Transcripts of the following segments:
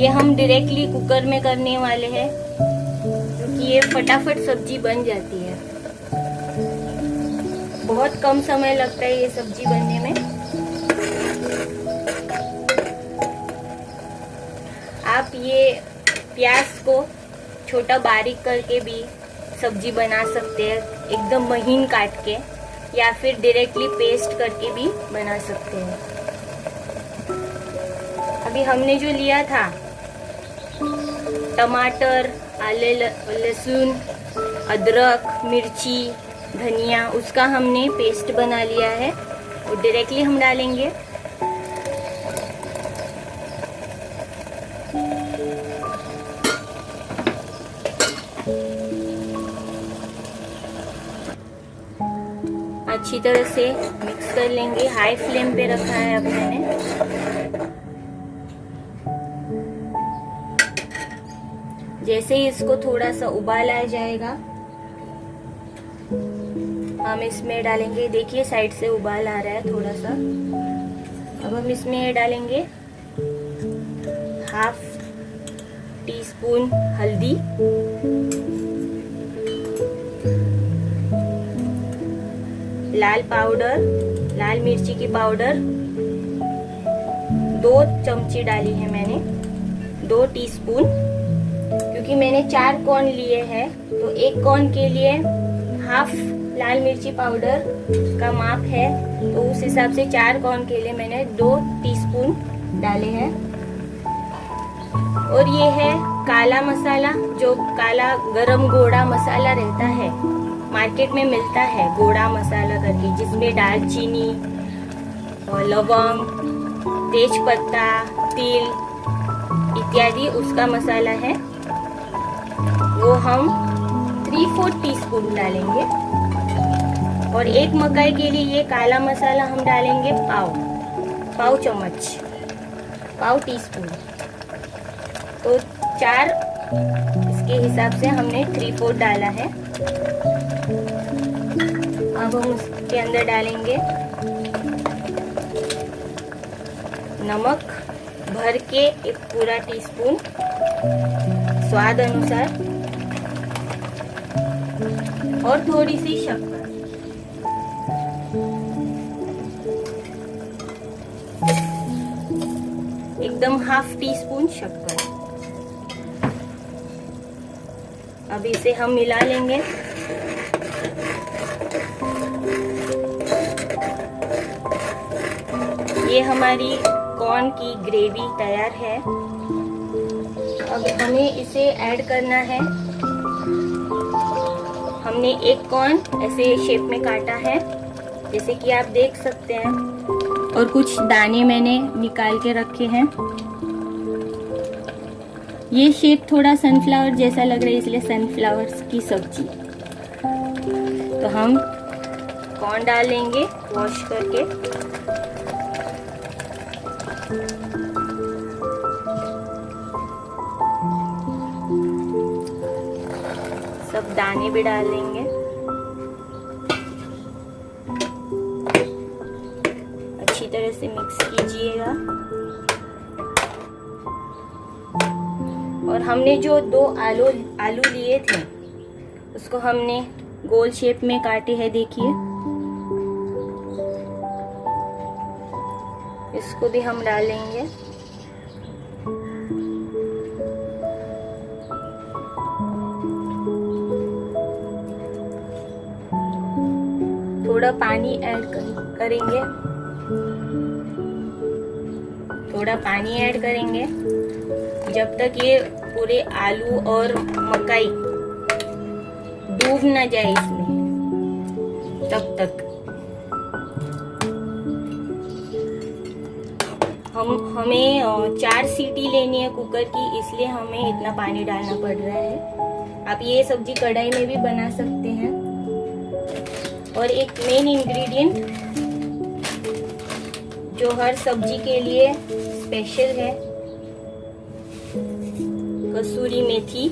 ये हम directly cooker में करने वाले हैं क्योंकि ये फटाफट सब्जी बन जाती है। बहुत कम समय लगता है ये सब्जी बनने में। आप ये प्याज को छोटा बारीक करके भी सब्जी बना सकते हैं, एकदम महीन काट के, या फिर डायरेक्टली पेस्ट करके भी बना सकते हैं। अभी हमने जो लिया था टमाटर, आले, लहसुन, अदरक, मिर्ची, धनिया, उसका हमने पेस्ट बना लिया है और डायरेक्टली हम डालेंगे। अच्छी तरह से मिक्स कर लेंगे। हाई फ्लेम पे रखा है अब मैंने। जैसे ही इसको थोड़ा सा उबाल आ जाएगा हम इसमें डालेंगे। देखिए साइड से उबाल आ रहा है थोड़ा सा। अब हम इसमें डालेंगे हाफ टी स्पून हल्दी, लाल पाउडर, लाल मिर्ची की पाउडर 2 चमची डाली है मैंने, 2 टीस्पून, क्योंकि मैंने 4 कॉर्न लिए हैं तो 1 कॉर्न के लिए हाफ लाल मिर्ची पाउडर का माप है, तो उस हिसाब से 4 कॉर्न के लिए मैंने 2 टीस्पून डाले हैं। और ये है काला मसाला, जो काला गरम गोड़ा मसाला रहता है, मार्केट में मिलता है गोड़ा मसाला करके, जिसमें दालचीनी और लवंग, तेज पत्ता, तिल इत्यादि उसका मसाला है। वो हम 3/4 टीस्पून डालेंगे। और 1 मकाई के लिए ये काला मसाला हम डालेंगे पाव चम्मच, पाव टीस्पून। तो 4 इसके हिसाब से हमने 3/4 डाला है। अब हम उसके अंदर डालेंगे नमक, भर के 1 पूरा टीस्पून, स्वाद अनुसार, और थोड़ी सी शक्कर। एकदम हाफ टीस्पून शक्कर। अब इसे हम मिला लेंगे। ये हमारी कॉर्न की ग्रेवी तैयार है। अब हमें इसे ऐड करना है। हमने 1 कॉर्न ऐसे शेप में काटा है, जैसे कि आप देख सकते हैं, और कुछ दाने मैंने निकाल के रखे हैं। ये शेप थोड़ा सनफ्लावर जैसा लग रहा है, इसलिए सनफ्लावर की सब्जी। तो हम कॉर्न डालेंगे वॉश करके। सब दाने भी डाल लेंगे। अच्छी तरह से मिक्स कीजिएगा। और हमने जो 2 आलू लिए थे उसको हमने गोल शेप में काटे हैं, देखिए। इसको भी हम डालेंगे। थोड़ा पानी ऐड करेंगे, थोड़ा पानी ऐड करेंगे जब तक ये पूरे आलू और मकई डूब ना जाए इसमें, तब तक हमें 4 सीटी लेनी है कुकर की, इसलिए हमें इतना पानी डालना पड़ रहा है। आप ये सब्जी कढ़ाई में भी बना सकते हैं। और एक मेन इंग्रेडिएंट जो हर सब्जी के लिए स्पेशल है, कसूरी मेथी।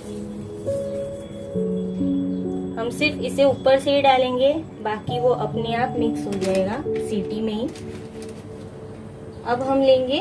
हम सिर्फ इसे ऊपर से ही डालेंगे, बाकी वो अपने आप मिक्स हो जाएगा सीटी में ही। अब हम लेंगे